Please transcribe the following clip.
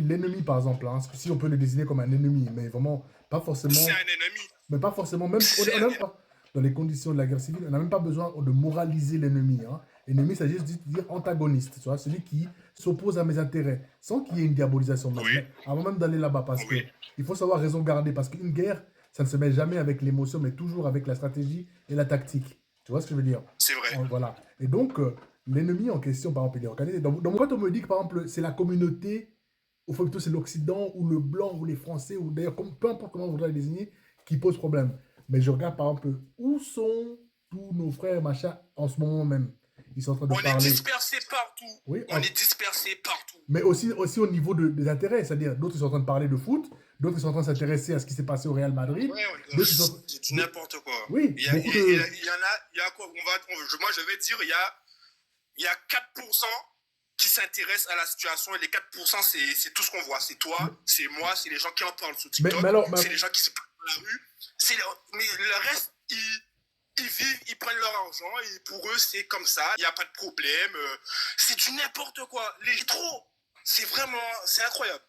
l'ennemi, par exemple, hein, si on peut le désigner comme un ennemi, mais vraiment pas C'est forcément, un ennemi. mais pas forcément, même, C'est on un n'a même ennemi. pas, dans les conditions de la guerre civile, on n'a même pas besoin de moraliser l'ennemi. Hein. L'ennemi, ça juste dire antagoniste, tu vois, celui qui s'oppose à mes intérêts, sans qu'il y ait une diabolisation même. Oui, Mais avant même d'aller là-bas, parce oui. que il faut savoir raison garder, parce qu'une guerre, ça ne se met jamais avec l'émotion, mais toujours avec la stratégie et la tactique. Tu vois ce que je veux dire? C'est vrai. Voilà. Et donc, l'ennemi en question, par exemple, il est organisé. Dans mon cas, on me dit que, par exemple, c'est la communauté, au fait que c'est l'Occident, ou le Blanc, ou les Français, ou d'ailleurs, peu importe comment on voudrait les désigner, qui pose problème. Mais je regarde, par exemple, où sont tous nos frères, machin, en ce moment même. Ils sont en train de On est parler. dispersé partout. Oui, On est dispersé partout. mais aussi au niveau des intérêts. C'est-à-dire, d'autres ils sont en train de parler de foot, d'autres ils sont en train de s'intéresser à ce qui s'est passé au Real Madrid, Ouais, d'autres ils sont. c'est du n'importe quoi. Oui, beaucoup de. Il y en a, il y a quoi moi, je vais dire, il y a 4% qui s'intéressent à la situation et les 4%, c'est tout ce qu'on voit. C'est Mais, toi, c'est moi, c'est les gens qui en parlent sur mais TikTok, alors, c'est les gens qui se parlent dans la rue. Mais le reste, ils vivent, ils prennent leur argent et pour eux, c'est comme ça, il n'y a pas de problème. C'est du n'importe quoi. Les trop, c'est vraiment, c'est incroyable.